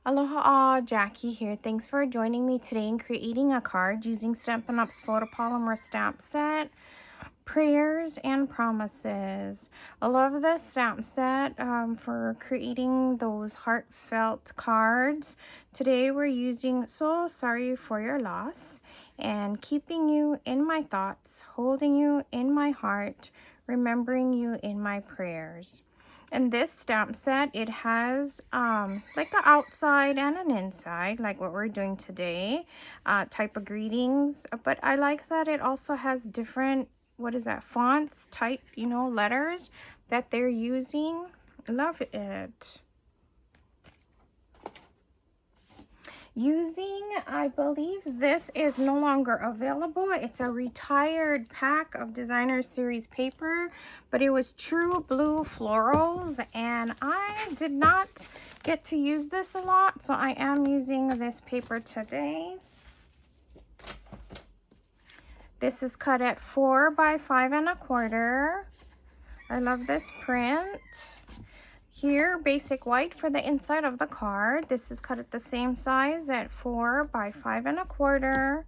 Aloha all, Jackie here. Thanks for joining me today in creating a card using Stampin' Up's photopolymer stamp set, Prayers and Promises. I love this stamp set for creating those heartfelt cards. Today we're using So Sorry for Your Loss and keeping you in my thoughts, holding you in my heart, remembering you in my prayers. And this stamp set, it has like an outside and an inside, like what we're doing today, type of greetings. But I like that it also has different, what is that, fonts, type, letters that they're using. Love it. I believe this is no longer available. It's a retired pack of Designer Series paper, but it was true blue florals, and I did not get to use this a lot, so I am using this paper today. This is cut at 4 by 5 1/4. I love this print. Here, basic white for the inside of the card. This is cut at the same size at 4 by 5 1/4.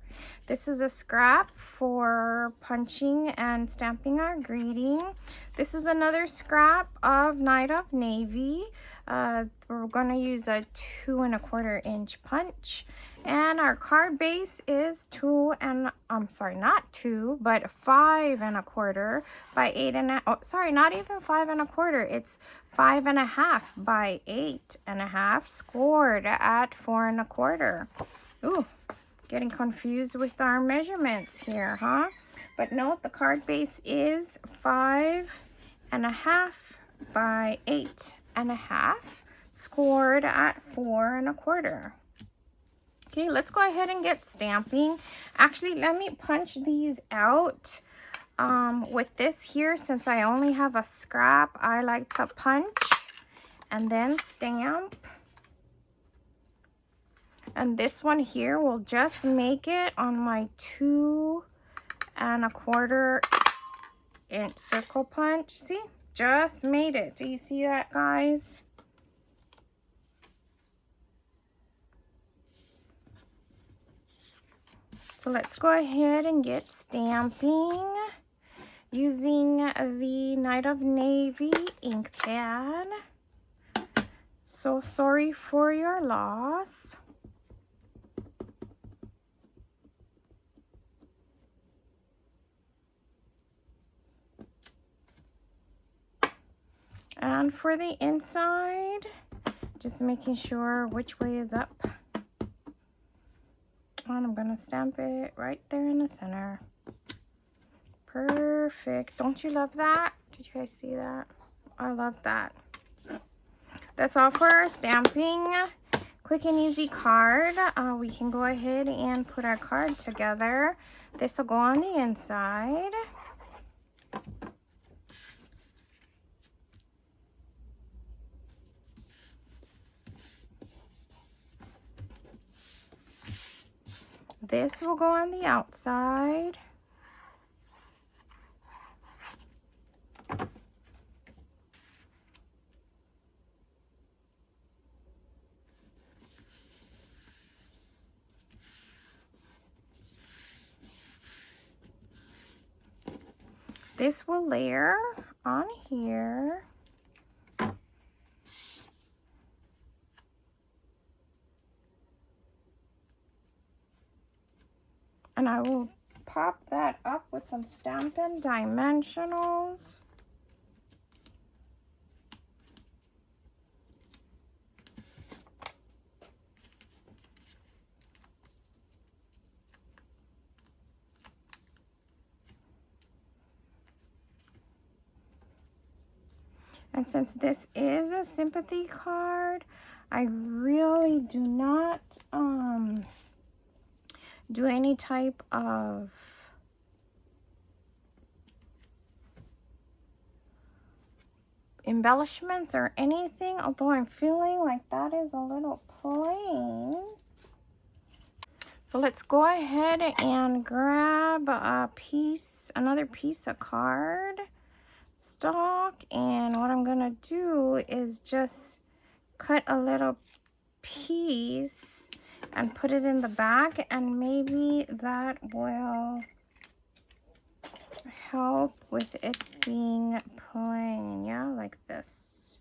This is a scrap for punching and stamping our greeting. This is another scrap of Night of Navy. We're going to use a 2 1/4 inch punch. And our card base is 5 1/4 by 8 1/2. Oh, sorry, not even 5 1/4. It's 5 1/2 by 8 1/2, scored at 4 1/4. Ooh, getting confused with our measurements here, huh? But note the card base is 5 1/2 by 8 1/2, scored at 4 1/4. Okay, let's go ahead and get stamping. Actually, let me punch these out. With this here, since I only have a scrap, I like to punch and then stamp. And this one here will just make it on my 2 1/4 inch circle punch. See, just made it. Do you see that, guys? So let's go ahead and get stamping using the Night of Navy ink pad. So sorry for your loss. And for the inside, just making sure which way is up. And I'm going to stamp it right there in the center. Perfect. Don't you love that? Did you guys see that? I love that. That's all for our stamping. Quick and easy card. We can go ahead and put our card together. This will go on the inside. This will go on the outside. This will layer on here. And I will pop that up with some Stampin' Dimensionals. And since this is a sympathy card, I really do not do any type of embellishments or anything, although I'm feeling like that is a little plain. So let's go ahead and grab another piece of card stock, and what I'm gonna do is just cut a little piece and put it in the back, and maybe that will help with it being plain. Yeah, like this.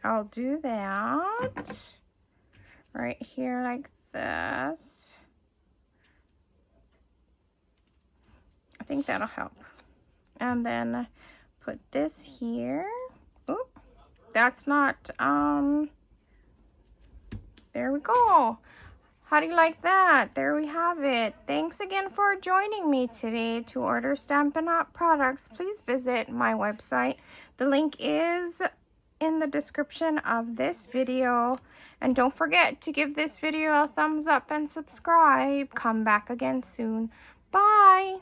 I'll do that right here like this. I think that'll help. And then put this here. Oh, that's not, there we go. How do you like that? There we have it. Thanks again for joining me today. To order Stampin' Up! Products, please visit my website. The link is in the description of this video. And don't forget to give this video a thumbs up and subscribe. Come back again soon. Bye!